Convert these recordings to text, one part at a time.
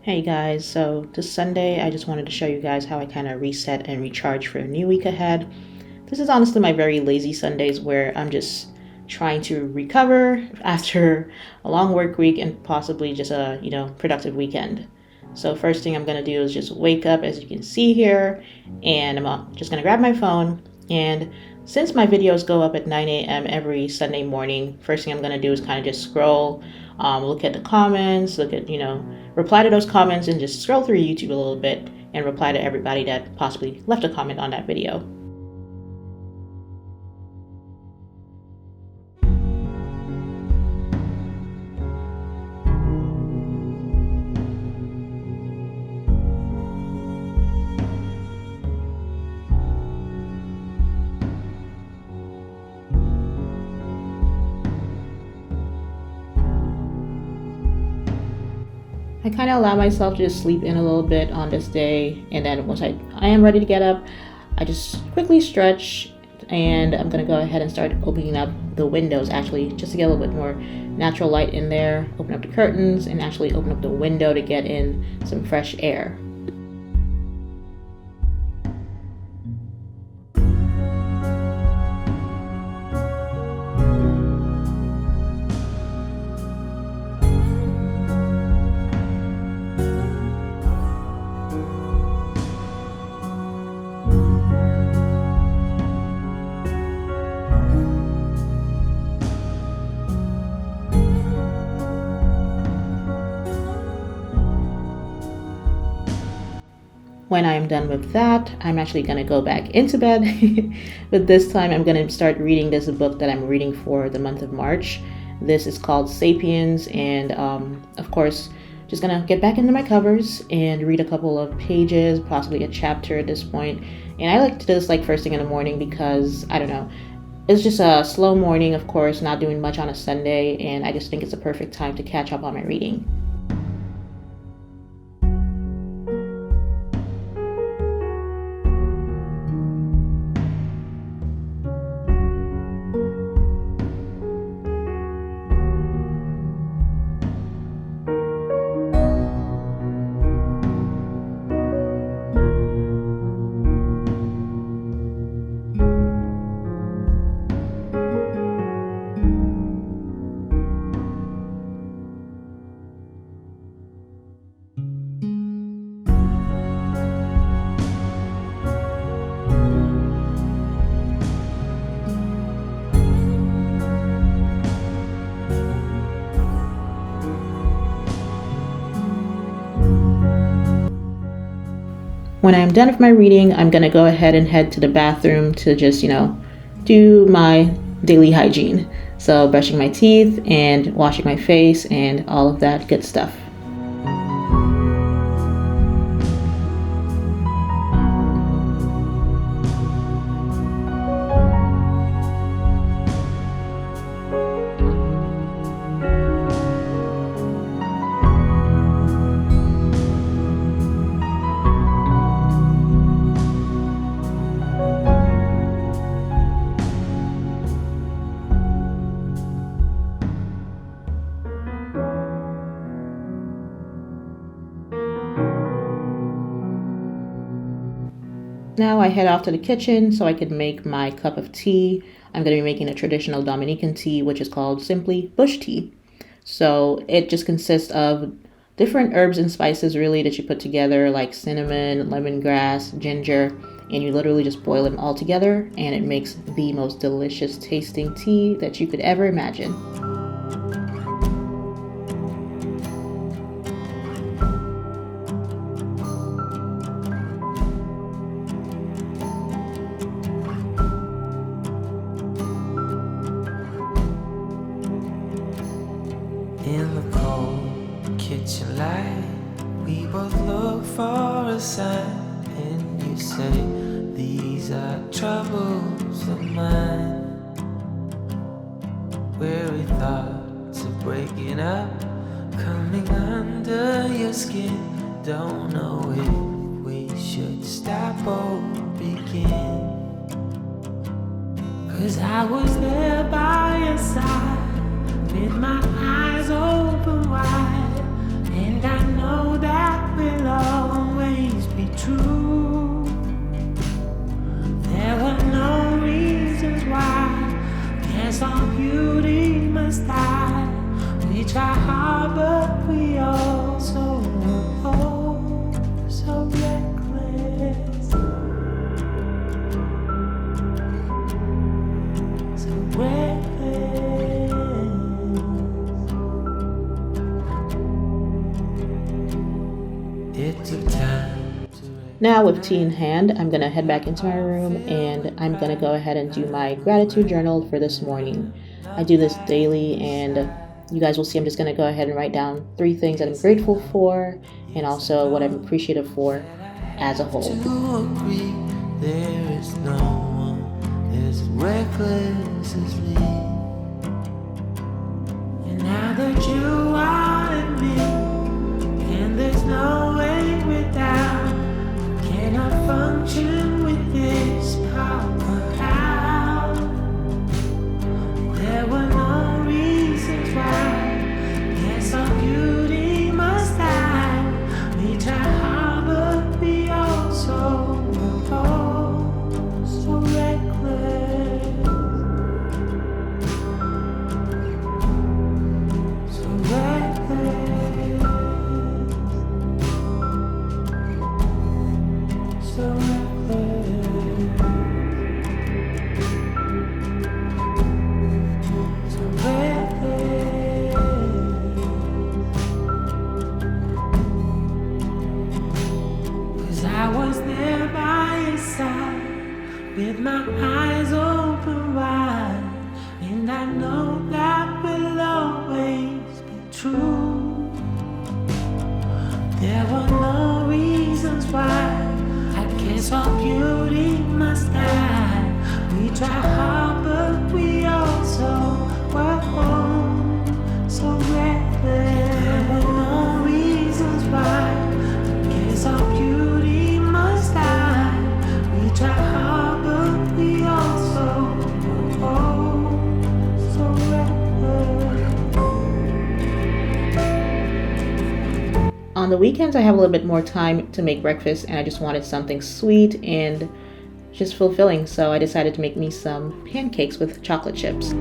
Hey guys, so this Sunday I just wanted to show you guys how I kind of reset and recharge for a new week ahead. This is honestly my very lazy Sundays where I'm just trying to recover after a long work week and possibly just a, productive weekend. So first thing I'm going to do is just wake up as you can see here, and I'm just going to grab my phone, and since my videos go up at 9 a.m. every Sunday morning, first thing I'm going to do is kind of just scroll, look at the comments, reply to those comments, and just scroll through YouTube a little bit and reply to everybody that possibly left a comment on that video. I kind of allow myself to just sleep in a little bit on this day, and then once I am ready to get up, I just quickly stretch, and I'm gonna go ahead and start opening up the windows actually, just to get a little bit more natural light in there, open up the curtains, and actually open up the window to get in some fresh air. When I am done with that, I'm actually going to go back into bed, but this time I'm going to start reading this book that I'm reading for the month of March. This is called Sapiens, and of course, just going to get back into my covers and read a couple of pages, possibly a chapter at this point. And I like to do this like first thing in the morning because, I don't know, it's just a slow morning, of course, not doing much on a Sunday, and I just think it's a perfect time to catch up on my reading. When I'm done with my reading, I'm going to go ahead and head to the bathroom to just, do my daily hygiene. So brushing my teeth and washing my face and all of that good stuff. Now I head off to the kitchen so I could make my cup of tea. I'm going to be making a traditional Dominican tea, which is called simply bush tea. So it just consists of different herbs and spices really that you put together, like cinnamon, lemongrass, ginger, and you literally just boil them all together, and it makes the most delicious tasting tea that you could ever imagine. In the cold kitchen light, we both look for a sign, and you say, these are troubles of mine. Weary thoughts of breaking up, coming under your skin. Don't know if we should stop or begin. 'Cause I was there by your side, with my eyes open wide, and I know know that will always be true. There were no reasons why. Guess all beauty must die. We try hard, but we all so reckless. So reckless. It took time to Now with tea in hand, I'm gonna head back into my room and I'm gonna go ahead and do my gratitude journal for this morning. I do this daily and you guys will see I'm just gonna go ahead and write down 3 things that I'm grateful for and also what I'm appreciative for as a whole. to agree. There is no one as reckless as me. And now that you are in me, and there's no way without, cannot function with this power out. There were no reasons why. Guess our beauty must die. We try hard, but we also so reckless. So reckless. So reckless. So reckless. 'Cause I was there by your side with my eyes open wide, and I know that will always be true. There were no reasons why. I guess all beauty must die. We try hard, but we also were so reckless. There were no reasons why. I guess all beauty must die. We try hard, but we also so reckless. On the weekends, I have a little bit more time to make breakfast and I just wanted something sweet and just fulfilling, so I decided to make me some pancakes with chocolate chips.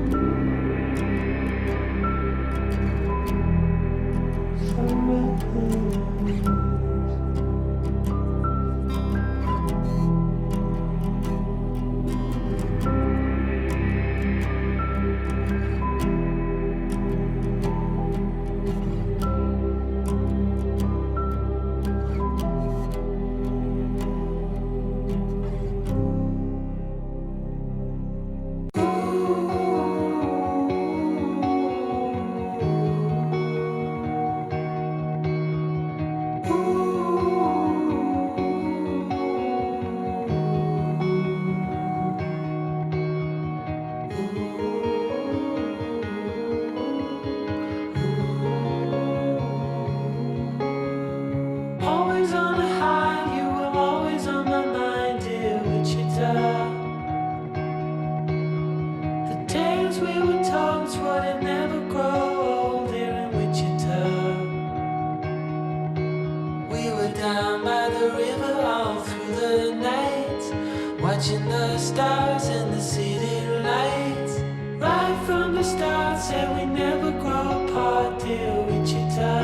Always on a high, you were always on my mind, dear Wichita. The tales we were told swore they'd never grow old here in Wichita. We were down by the river all through the night, watching the stars and the city lights. Right from the start, said we never grow apart, dear Wichita.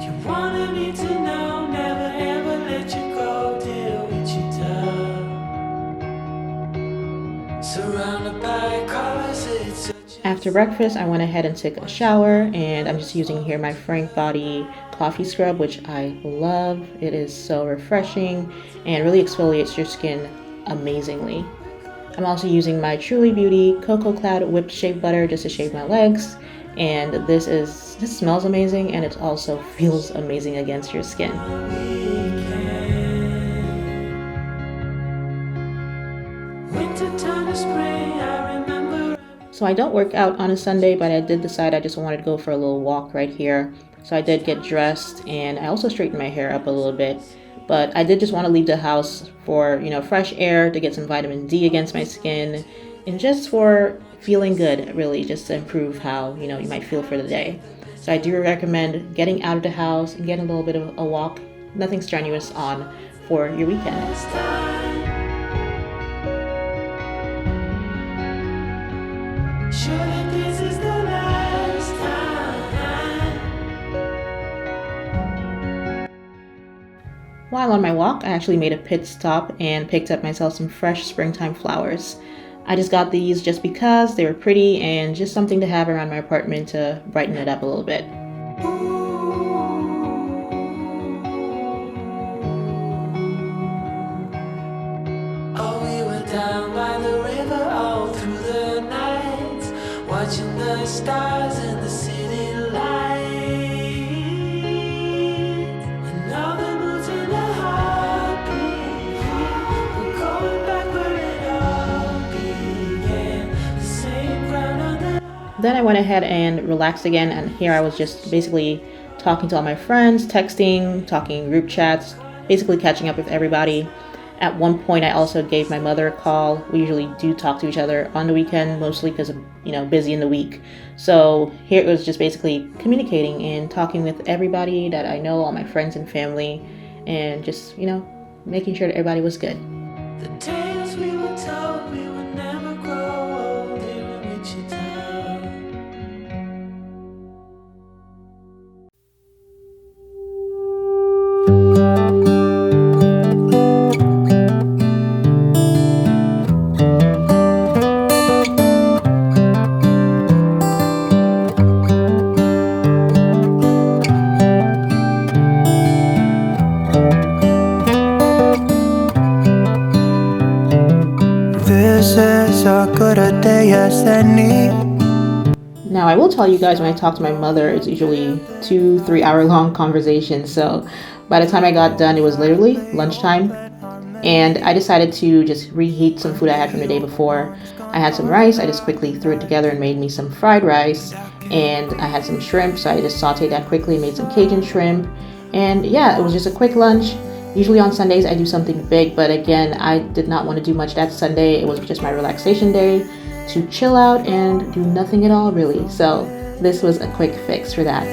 You wanted me to know, never ever let you go, dear Wichita. Surrounded by colors, it's such After breakfast, I went ahead and took a shower and I'm just using here my Frank Body coffee scrub, which I love. It is so refreshing and really exfoliates your skin amazingly. I'm also using my Truly Beauty Cocoa Cloud Whipped Shea Butter just to shave my legs. And this smells amazing and it also feels amazing against your skin. winter time to spring, I remember. So I don't work out on a Sunday, but I did decide I just wanted to go for a little walk right here. So I did get dressed and I also straightened my hair up a little bit. But I did just want to leave the house for, fresh air, to get some vitamin D against my skin, and just for feeling good, really, just to improve how, you might feel for the day. So I do recommend getting out of the house and getting a little bit of a walk. Nothing strenuous on for your weekend. Surely this is the last time. While on my walk, I actually made a pit stop and picked up myself some fresh springtime flowers. I just got these just because they were pretty and just something to have around my apartment to brighten it up a little bit. Oh, we were down by the river all through the night, watching the stars in the city light. And now the moon's in a heartbeat. We're going back where it all began. The same ground on the. Then I went ahead and relaxed again, and here I was just basically talking to all my friends, texting, talking group chats, basically catching up with everybody. At one point, I also gave my mother a call. We usually do talk to each other on the weekend, mostly because I'm, busy in the week. So here it was just basically communicating and talking with everybody that I know, all my friends and family, and just, making sure that everybody was good. The tales we were told we would never grow old here in Wichita. This is as good a day as any. Now, I will tell you guys, when I talk to my mother, it's usually 2-3 hour long conversations. So by the time I got done, it was literally lunchtime. And I decided to just reheat some food I had from the day before. I had some rice. I just quickly threw it together and made me some fried rice. And I had some shrimp, so I just sauteed that quickly, made some Cajun shrimp. And yeah, it was just a quick lunch. Usually on Sundays I do something big, but again, I did not want to do much that Sunday. It was just my relaxation day to chill out and do nothing at all, really. So this was a quick fix for that.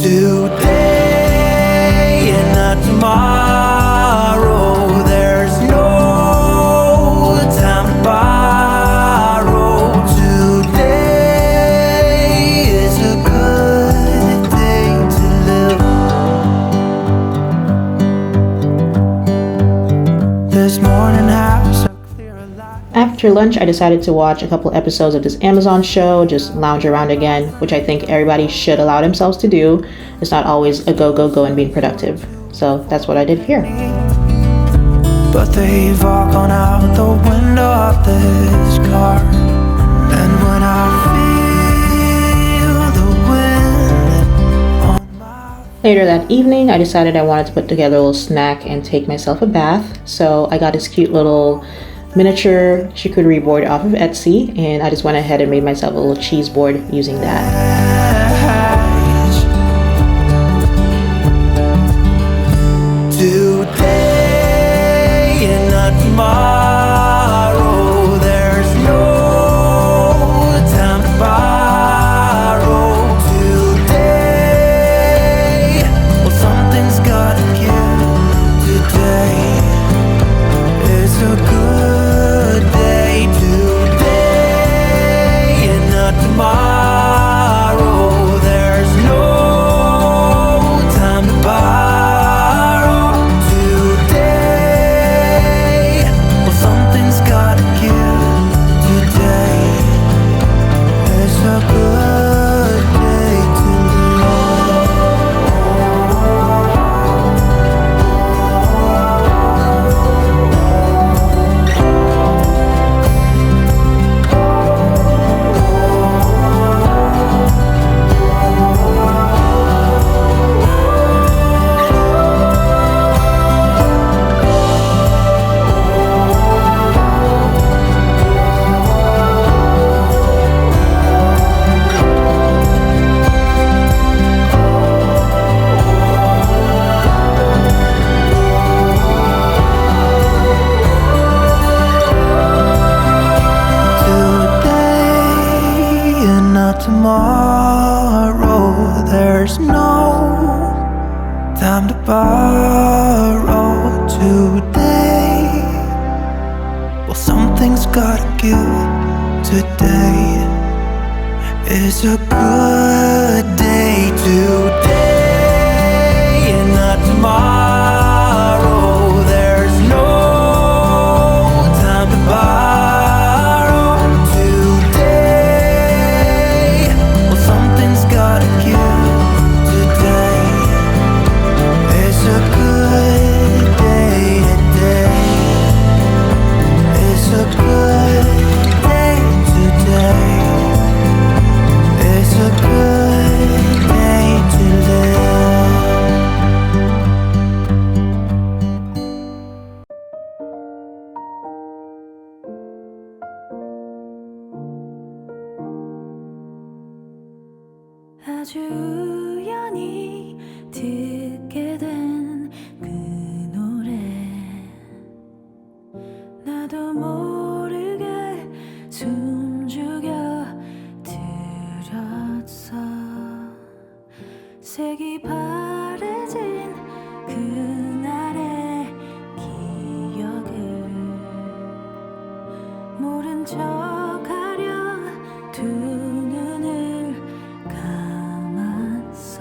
Today and not tomorrow, there's no time to borrow. Today is a good day to live. This morning has a clearer light. After lunch, I decided to watch a couple episodes of this Amazon show, just lounge around again, which I think everybody should allow themselves to do. It's not always a go, go, go and being productive. So that's what I did here. But they've all gone out the window of this car. And when I feel the wind on my. Later that evening, I decided I wanted to put together a little snack and take myself a bath. So I got this cute little miniature charcuterie board off of Etsy, and I just went ahead and made myself a little cheese board using that. Today and not tomorrow, there's no time to borrow. Today, well, something's gotta give. Today is a good day. Today and not tomorrow. borrow today. Well, something's gotta give today. It's a good day today and not tomorrow. There's no time to borrow today. Well, something's gotta give today. It's a good day today. It's a good day today. It's a good day to live. 아주 우연히 듣게 된 그 노래 나도 모르게 숨죽여 들었어. 색이 바래진 그날의 기억을 모른 척하려 두 눈을 감았어.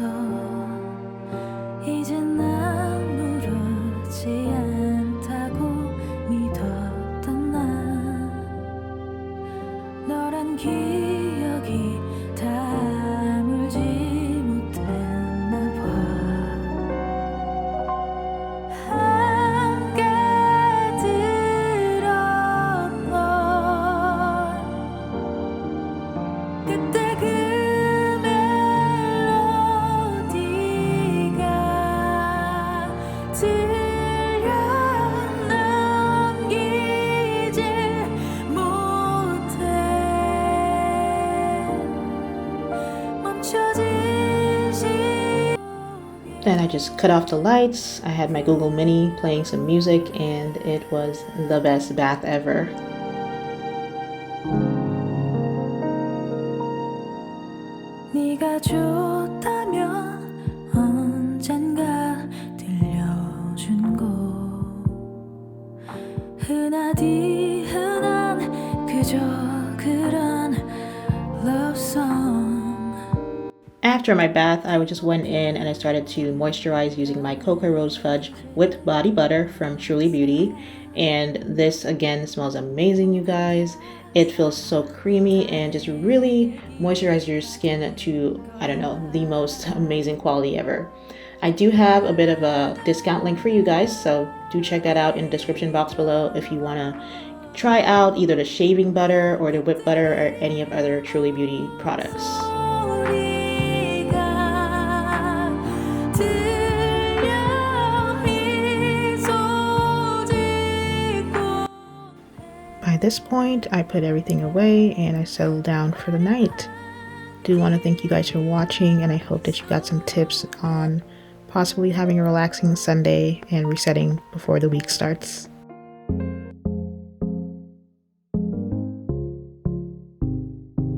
이젠 아무렇지 않다고 믿었던 나 너란 기억이 다물지 못했나 봐. 함께 들었던 그때 그 멜로디가 들려 남기지 못해. 멈춰진 Then I just cut off the lights. I had my Google Mini playing some music, and it was the best bath ever. 네가 좋다면 언젠가 들려준 곡 흔하디 흔한 그저 그런 love song. After my bath, I just went in and I started to moisturize using my Cocoa Rose Fudge with body butter from Truly Beauty. And this again smells amazing, you guys. It feels so creamy and just really moisturizes your skin to, I don't know, the most amazing quality ever. I do have a bit of a discount link for you guys, so do check that out in the description box below if you want to try out either the shaving butter or the whipped butter or any of other Truly Beauty products. By this point, I put everything away and I settled down for the night. Do want to thank you guys for watching, and I hope that you got some tips on possibly having a relaxing Sunday and resetting before the week starts.